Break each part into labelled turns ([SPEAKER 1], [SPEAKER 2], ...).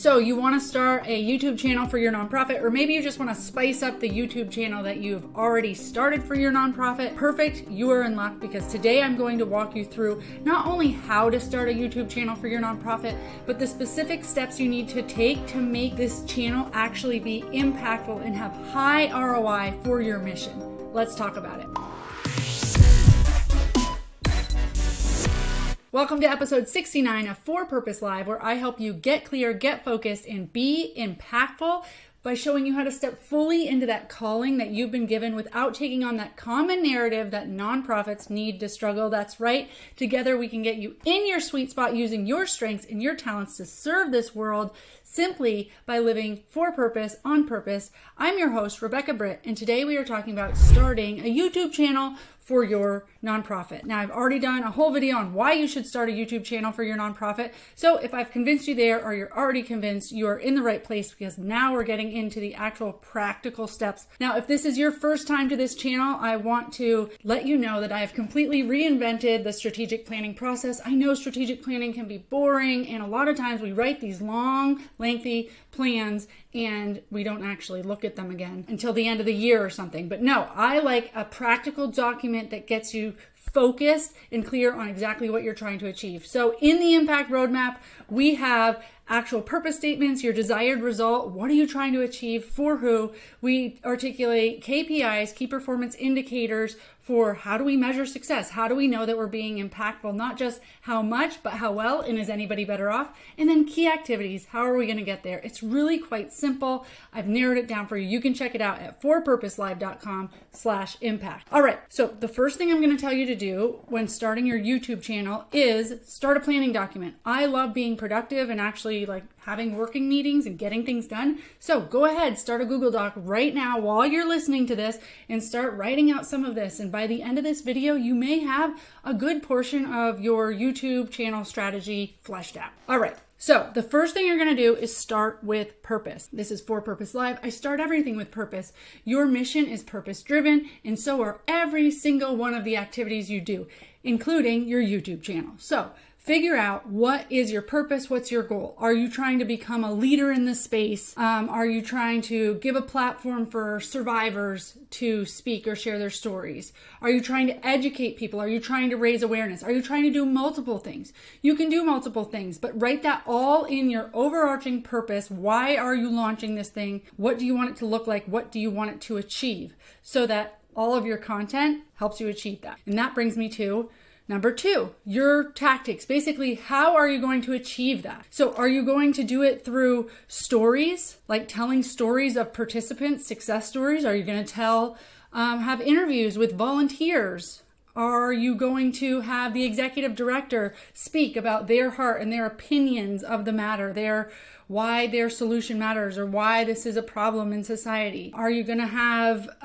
[SPEAKER 1] So you want to start a YouTube channel for your nonprofit, or maybe you just want to spice up the YouTube channel that you've already started for your nonprofit. Perfect, you are in luck, because today I'm going to walk you through not only how to start a YouTube channel for your nonprofit, but the specific steps you need to take to make this channel actually be impactful and have high ROI for your mission. Let's talk about it. Welcome to episode 69 of For Purpose Live, where I help you get clear, get focused, and be impactful by showing you how to step fully into that calling that you've been given without taking on that common narrative that nonprofits need to struggle. That's right. Together we can get you in your sweet spot using your strengths and your talents to serve this world simply by living for purpose, on purpose. I'm your host, Rebecca Britt, and today we are talking about starting a YouTube channel for your nonprofit. Now, I've already done a whole video on why you should start a YouTube channel for your nonprofit. So if I've convinced you there, or you're already convinced, you are in the right place, because now we're getting into the actual practical steps. Now, if this is your first time to this channel, I want to let you know that I have completely reinvented the strategic planning process. I know strategic planning can be boring, and a lot of times we write these long, lengthy plans and we don't actually look at them again until the end of the year or something. But no, I like a practical document that gets you focused and clear on exactly what you're trying to achieve. So in the impact roadmap, we have actual purpose statements, your desired result, what are you trying to achieve, for who. We articulate KPIs, key performance indicators, for how do we measure success? How do we know that we're being impactful? Not just how much, but how well, and is anybody better off? And then key activities, how are we going to get there? It's really quite simple. I've narrowed it down for you. You can check it out at forpurposelive.com/impact. All right, so the first thing I'm going to tell you to do when starting your YouTube channel is start a planning document. I love being productive and actually like having working meetings and getting things done. So go ahead, start a Google Doc right now while you're listening to this and start writing out some of this. And by the end of this video, you may have a good portion of your YouTube channel strategy fleshed out. All right. So the first thing you're going to do is start with purpose. This is For Purpose Live. I start everything with purpose. Your mission is purpose driven, and so are every single one of the activities you do, including your YouTube channel. So figure out, what is your purpose? What's your goal? Are you trying to become a leader in this space? Are you trying to give a platform for survivors to speak or share their stories? Are you trying to educate people? Are you trying to raise awareness? Are you trying to do multiple things? You can do multiple things, but write that all in your overarching purpose. Why are you launching this thing? What do you want it to look like? What do you want it to achieve? So that all of your content helps you achieve that. And that brings me to number 2, your tactics. Basically, how are you going to achieve that? So are you going to do it through stories, like telling stories of participants, success stories? Are you going to have interviews with volunteers? Are you going to have the executive director speak about their heart and their opinions of the matter, why their solution matters, or why this is a problem in society? Are you going to have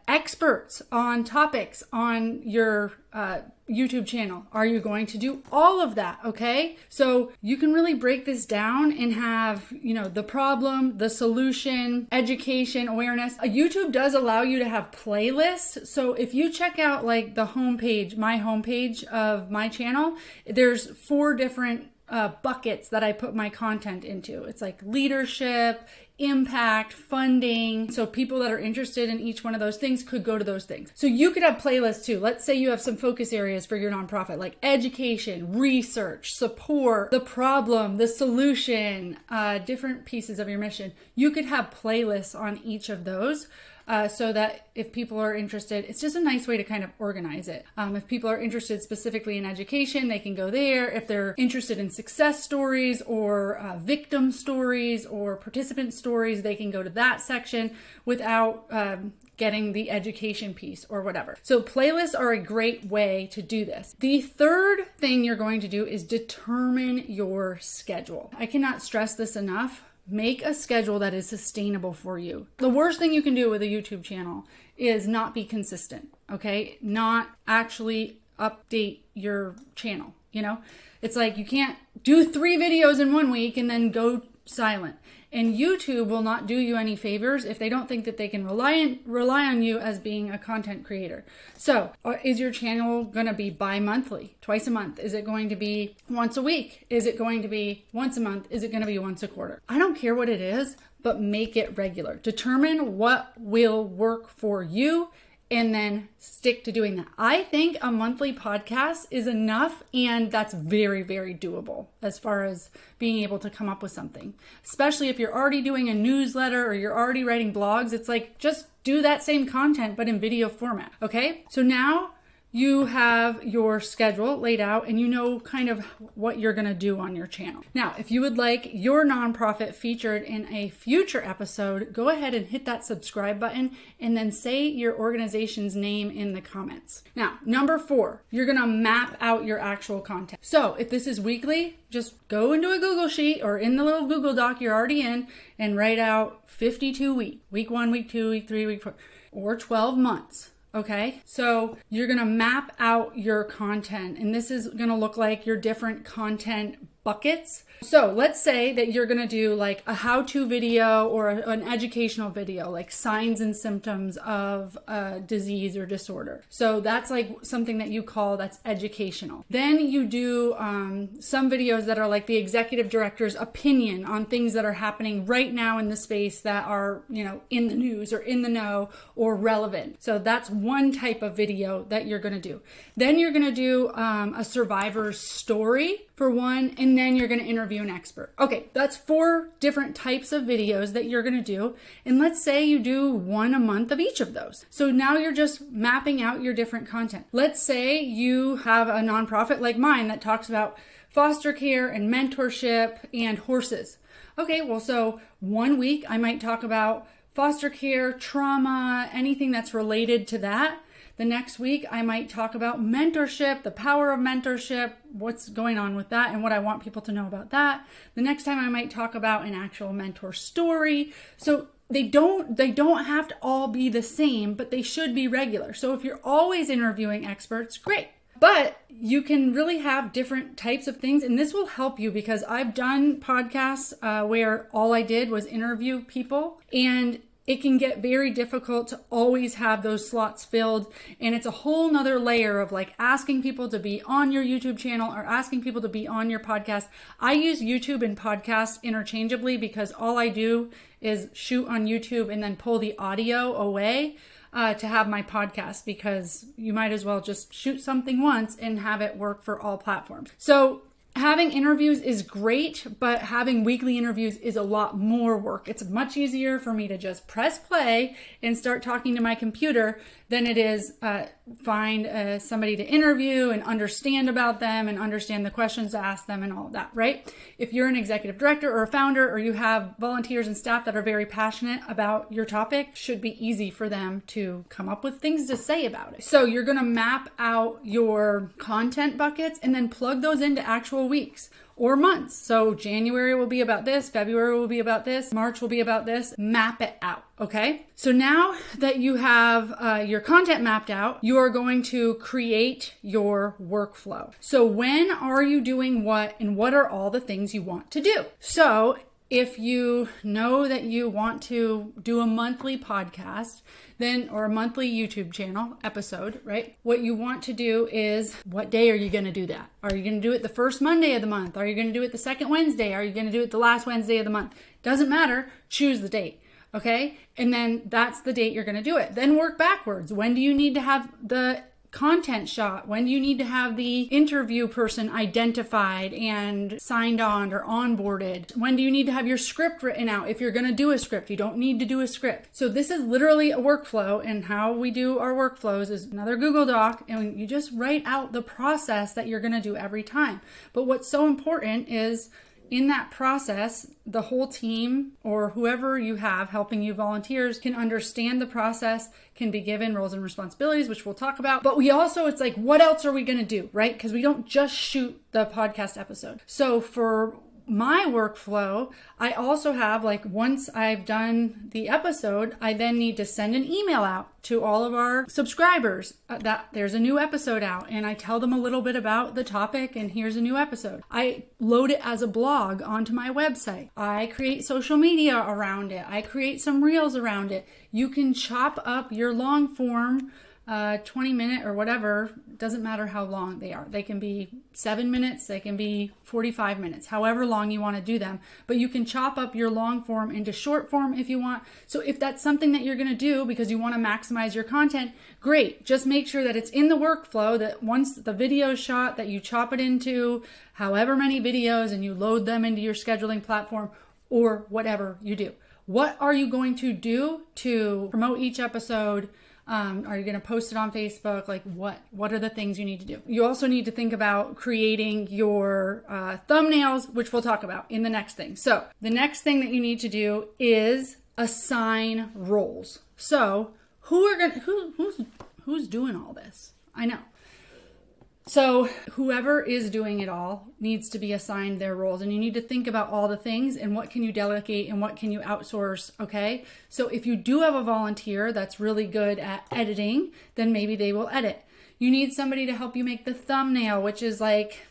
[SPEAKER 1] experts on topics on your YouTube channel? Are you going to do all of that? Okay. So you can really break this down and have, the problem, the solution, education, awareness. YouTube does allow you to have playlists. So if you check out like the homepage, my homepage of my channel, there's 4 different buckets that I put my content into. It's like leadership, impact, funding. So people that are interested in each one of those things could go to those things. So you could have playlists too. Let's say you have some focus areas for your nonprofit, like education, research, support, the problem, the solution, different pieces of your mission. You could have playlists on each of those. So that if people are interested, it's just a nice way to kind of organize it. If people are interested specifically in education, they can go there. If they're interested in success stories or victim stories or participant stories, they can go to that section without getting the education piece or whatever. So playlists are a great way to do this. The third thing you're going to do is determine your schedule. I cannot stress this enough. Make a schedule that is sustainable for you. The worst thing you can do with a YouTube channel is not be consistent, okay? Not actually update your channel, It's like you can't do 3 videos in one week and then go silent. And YouTube will not do you any favors if they don't think that they can rely on you as being a content creator. So is your channel going to be bi-monthly, twice a month? Is it going to be once a week? Is it going to be once a month? Is it going to be once a quarter? I don't care what it is, but make it regular. Determine what will work for you and then stick to doing that. I think a monthly podcast is enough, and that's very, very doable as far as being able to come up with something. Especially if you're already doing a newsletter or you're already writing blogs, it's like just do that same content but in video format, okay? So now you have your schedule laid out and you know kind of what you're going to do on your channel. Now, if you would like your nonprofit featured in a future episode, go ahead and hit that subscribe button and then say your organization's name in the comments. Now, number 4, you're going to map out your actual content. So if this is weekly, just go into a Google Sheet or in the little Google Doc you're already in and write out 52 weeks, week 1, week 2, week 3, week 4, or 12 months. Okay, so you're gonna map out your content, and this is gonna look like your different content buckets. So let's say that you're gonna do like a how-to video or an educational video, like signs and symptoms of a disease or disorder. So that's like something that you call that's educational. Then you do some videos that are like the executive director's opinion on things that are happening right now in the space that are, in the news or in the know or relevant. So that's one type of video that you're gonna do. Then you're gonna do a survivor's story for one, and then you're gonna interview an expert. Okay, that's 4 different types of videos that you're gonna do. And let's say you do 1 a month of each of those. So now you're just mapping out your different content. Let's say you have a nonprofit like mine that talks about foster care and mentorship and horses. Okay, well, so 1 week I might talk about foster care, trauma, anything that's related to that. The next week, I might talk about mentorship, the power of mentorship, what's going on with that, and what I want people to know about that. The next time, I might talk about an actual mentor story. So they don't have to all be the same, but they should be regular. So if you're always interviewing experts, great. But you can really have different types of things, and this will help you because I've done podcasts where all I did was interview people, and it can get very difficult to always have those slots filled. And it's a whole nother layer of like asking people to be on your YouTube channel or asking people to be on your podcast. I use YouTube and podcasts interchangeably because all I do is shoot on YouTube and then pull the audio away to have my podcast, because you might as well just shoot something once and have it work for all platforms. So having interviews is great, but having weekly interviews is a lot more work. It's much easier for me to just press play and start talking to my computer than it is find somebody to interview and understand about them and understand the questions to ask them and all of that, right? If you're an executive director or a founder or you have volunteers and staff that are very passionate about your topic, it should be easy for them to come up with things to say about it. So you're gonna map out your content buckets and then plug those into actual weeks or months. So January will be about this, February will be about this, March will be about this. Map it out, okay? So now that you have your content mapped out, you are going to create your workflow. So when are you doing what, and what are all the things you want to do? So if you know that you want to do a monthly podcast, then, or a monthly YouTube channel episode, right? What you want to do is, what day are you going to do that? Are you going to do it the first Monday of the month? Are you going to do it the second Wednesday? Are you going to do it the last Wednesday of the month? Doesn't matter. Choose the date. Okay. And then that's the date you're going to do it. Then work backwards. When do you need to have the content shot? When do you need to have the interview person identified and signed on or onboarded? When do you need to have your script written out? If you're going to do a script, you don't need to do a script. So this is literally a workflow, and how we do our workflows is another Google Doc, and you just write out the process that you're going to do every time. But what's so important is in that process, the whole team or whoever you have helping you, volunteers, can understand the process, can be given roles and responsibilities, which we'll talk about. But we also, it's like, what else are we going to do, right? Because we don't just shoot the podcast episode. So for my workflow, I also have, like, once I've done the episode, I then need to send an email out to all of our subscribers that there's a new episode out, and I tell them a little bit about the topic and here's a new episode. I load it as a blog onto my website. I create social media around it. I create some reels around it. You can chop up your long form 20-minute or whatever, doesn't matter how long they are. They can be 7 minutes, they can be 45 minutes, however long you want to do them. But you can chop up your long form into short form if you want. So if that's something that you're going to do because you want to maximize your content, great. Just make sure that it's in the workflow, that once the video is shot, that you chop it into however many videos and you load them into your scheduling platform or whatever you do. What are you going to do to promote each episode? Are you going to post it on Facebook? Like what are the things you need to do? You also need to think about creating your thumbnails, which we'll talk about in the next thing. So the next thing that you need to do is assign roles. So who's doing all this? I know. So whoever is doing it all needs to be assigned their roles, and you need to think about all the things and what can you delegate and what can you outsource, okay? So if you do have a volunteer that's really good at editing, then maybe they will edit. You need somebody to help you make the thumbnail, which is like,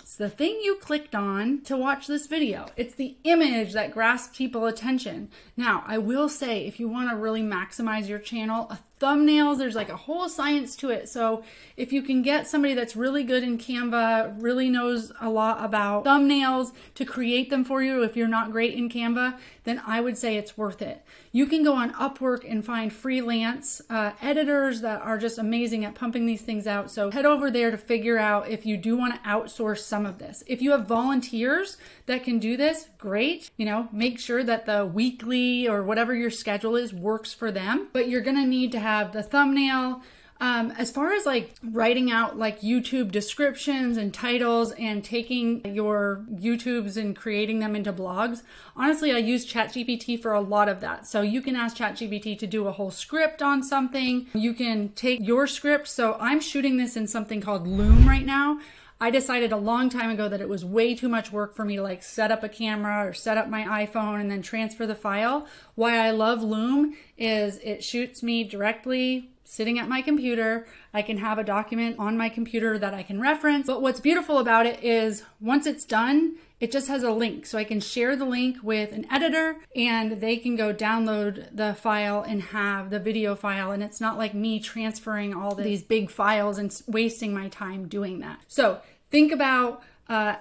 [SPEAKER 1] it's the thing you clicked on to watch this video. It's the image that grasps people's attention. Now, I will say, if you want to really maximize your channel, thumbnails, there's like a whole science to it. So if you can get somebody that's really good in Canva, really knows a lot about thumbnails to create them for you, if you're not great in Canva, then I would say it's worth it. You can go on Upwork and find freelance editors that are just amazing at pumping these things out. So head over there to figure out if you do want to outsource some of this. If you have volunteers that can do this, great. You know, make sure that the weekly or whatever your schedule is works for them, but you're going to need to have the thumbnail. As far as like writing out like YouTube descriptions and titles and taking your YouTubes and creating them into blogs, honestly, I use ChatGPT for a lot of that. So you can ask ChatGPT to do a whole script on something. You can take your script. So I'm shooting this in something called Loom right now. I decided a long time ago that it was way too much work for me to like set up a camera or set up my iPhone and then transfer the file. Why I love Loom is it shoots me directly sitting at my computer. I can have a document on my computer that I can reference. But what's beautiful about it is once it's done, it just has a link. So I can share the link with an editor and they can go download the file and have the video file. And it's not like me transferring all these big files and wasting my time doing that. So think about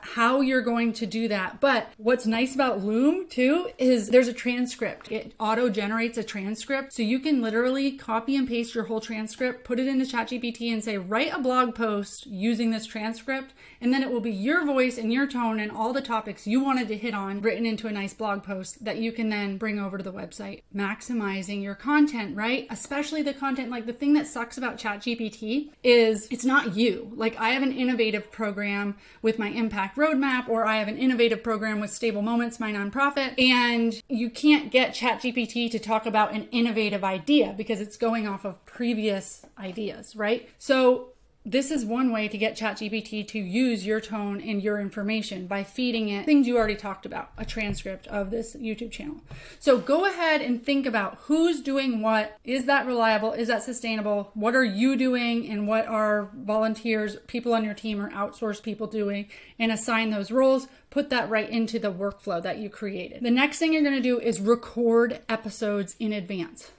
[SPEAKER 1] how you're going to do that. But what's nice about Loom too is there's a transcript. It auto generates a transcript. So you can literally copy and paste your whole transcript, put it into ChatGPT and say, write a blog post using this transcript. And then it will be your voice and your tone and all the topics you wanted to hit on written into a nice blog post that you can then bring over to the website. Maximizing your content, right? Especially the content, like the thing that sucks about ChatGPT is it's not you. Like I have an innovative program with my impact roadmap, or I have an innovative program with Stable Moments, my nonprofit, and you can't get ChatGPT to talk about an innovative idea because it's going off of previous ideas, right? So this is one way to get ChatGPT to use your tone and your information by feeding it things you already talked about, a transcript of this YouTube channel. So go ahead and think about who's doing what. Is that reliable? Is that sustainable? What are you doing and what are volunteers, people on your team or outsourced people doing, and assign those roles. Put that right into the workflow that you created. The next thing you're going to do is record episodes in advance.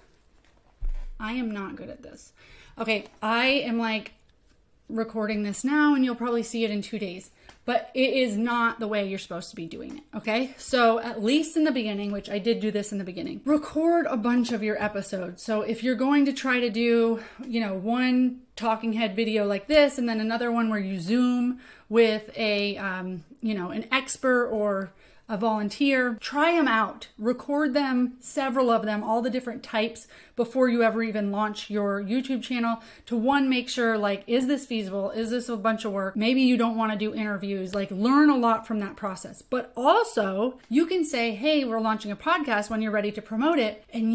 [SPEAKER 1] I am not good at this. Okay, I am like recording this now and you'll probably see it in 2 days, but it is not the way you're supposed to be doing it. Okay. So at least in the beginning, which I did do this in the beginning, record a bunch of your episodes. So if you're going to try to do, one talking head video like this, and then another one where you Zoom with a, an expert or a volunteer, try them out, record them, several of them, all the different types before you ever even launch your YouTube channel to make sure like, is this feasible? Is this a bunch of work? Maybe you don't want to do interviews, like learn a lot from that process. But also you can say, hey, we're launching a podcast when you're ready to promote it. And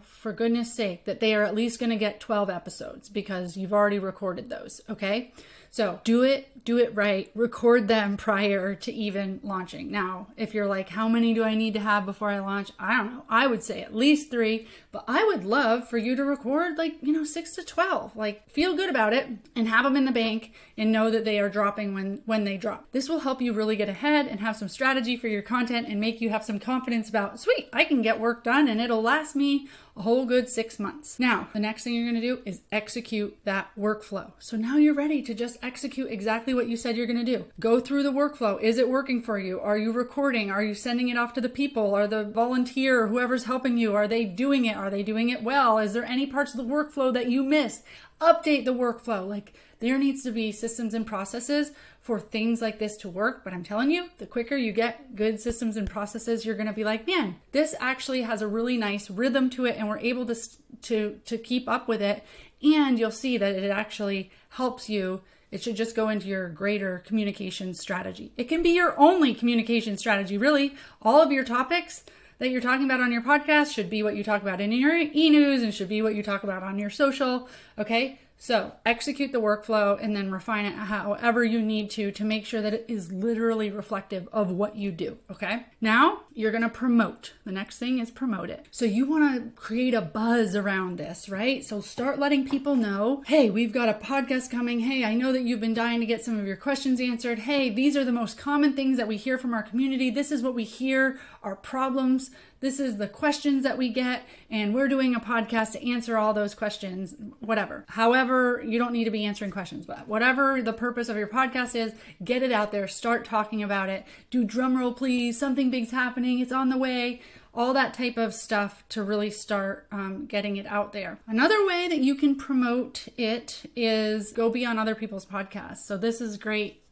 [SPEAKER 1] for goodness sake, that they are at least going to get 12 episodes because you've already recorded those. Okay. So do it right, record them prior to even launching. Now, if you're like, how many do I need to have before I launch? I don't know. I would say at least 3, but I would love for you to record 6 to 12. Feel good about it and have them in the bank and know that they are dropping when they drop. This will help you really get ahead and have some strategy for your content and make you have some confidence about, sweet, I can get work done and it'll last me a whole good 6 months. Now, the next thing you're going to do is execute that workflow. So now you're ready to just execute exactly what you said you're going to do. Go through the workflow. Is it working for you? Are you recording? Are you sending it off to the people? Are the volunteer or whoever's helping you, are they doing it? Are they doing it well? Is there any parts of the workflow that you missed? Update the workflow. There needs to be systems and processes for things like this to work. But I'm telling you, the quicker you get good systems and processes, you're going to be like, man, this actually has a really nice rhythm to it and we're able to keep up with it. And you'll see that it actually helps you. It should just go into your greater communication strategy. It can be your only communication strategy, really. All of your topics that you're talking about on your podcast should be what you talk about in your e-news and should be what you talk about on your social, okay? So execute the workflow and then refine it however you need to make sure that it is literally reflective of what you do, okay? Now you're gonna promote. The next thing is promote it. So you wanna create a buzz around this, right? So start letting people know, hey, we've got a podcast coming. Hey, I know that you've been dying to get some of your questions answered. Hey, these are the most common things that we hear from our community. This is what we hear, our problems. This is the questions that we get, and we're doing a podcast to answer all those questions, whatever. However, you don't need to be answering questions, but whatever the purpose of your podcast is, get it out there, start talking about it, do drum roll please, something big's happening, it's on the way, all that type of stuff to really start getting it out there. Another way that you can promote it is go be on other people's podcasts. So this is great.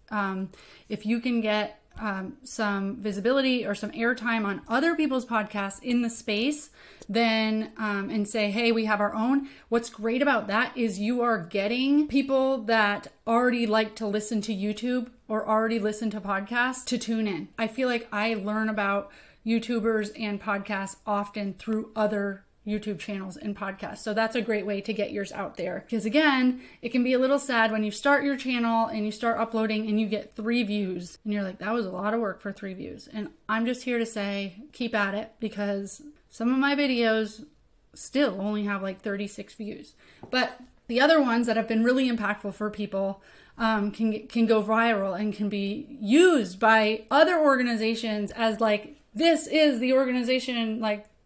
[SPEAKER 1] If you can get some visibility or some airtime on other people's podcasts in the space, then and say, hey, we have our own. What's great about that is you are getting people that already like to listen to YouTube or already listen to podcasts to tune in. I feel like I learn about YouTubers and podcasts often through other YouTube channels and podcasts. So that's a great way to get yours out there. Because again, it can be a little sad when you start your channel and you start uploading and you get 3 views and you're like, that was a lot of work for 3 views. And I'm just here to say, keep at it, because some of my videos still only have 36 views. But the other ones that have been really impactful for people can go viral and can be used by other organizations as this is the organization,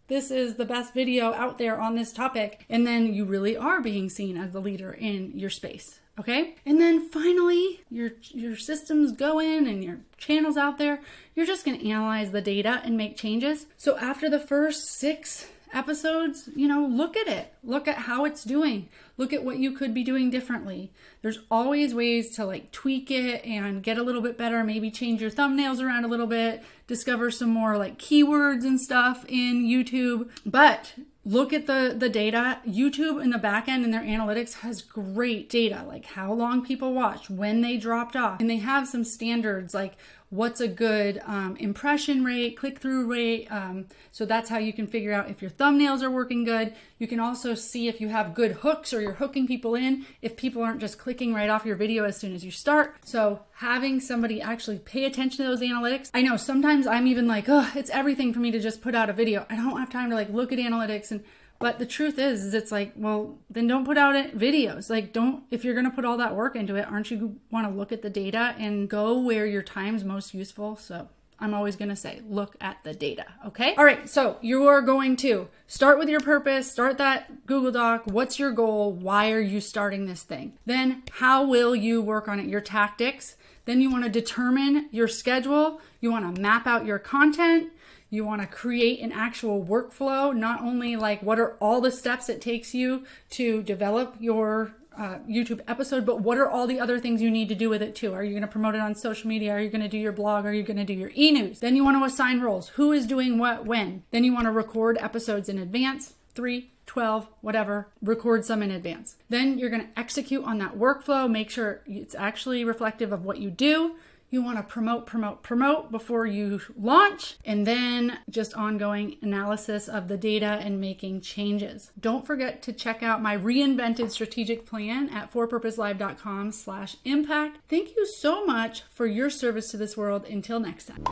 [SPEAKER 1] this is the best video out there on this topic. And then you really are being seen as the leader in your space. Okay. And then finally, your systems go in and your channel's out there. You're just going to analyze the data and make changes. So after the first 6 episodes, look at it. Look at how it's doing. Look at what you could be doing differently. There's always ways to tweak it and get a little bit better. Maybe change your thumbnails around a little bit, discover some more keywords and stuff in YouTube. But look at the data. YouTube in the back end in their analytics has great data, how long people watch, when they dropped off. And they have some standards what's a good impression rate, click-through rate. So that's how you can figure out if your thumbnails are working good. You can also see if you have good hooks or you're hooking people in, if people aren't just clicking right off your video as soon as you start. So having somebody actually pay attention to those analytics. I know sometimes I'm even it's everything for me to just put out a video. I don't have time to look at analytics but the truth is it's well, then don't put out videos. If you're going to put all that work into it, aren't you want to look at the data and go where your time's most useful? So I'm always going to say, look at the data. Okay. All right. So you are going to start with your purpose, start that Google Doc. What's your goal? Why are you starting this thing? Then how will you work on it? Your tactics. Then you want to determine your schedule. You want to map out your content. You want to create an actual workflow, not only what are all the steps it takes you to develop your YouTube episode, but what are all the other things you need to do with it too? Are you going to promote it on social media? Are you going to do your blog? Are you going to do your e-news? Then you want to assign roles. Who is doing what, when? Then you want to record episodes in advance, 3, 12, whatever, record some in advance. Then you're going to execute on that workflow, make sure it's actually reflective of what you do. You want to promote before you launch, and then just ongoing analysis of the data and making changes. Don't forget to check out my reinvented strategic plan at forpurposelive.com/impact. Thank you so much for your service to this world. Until next time.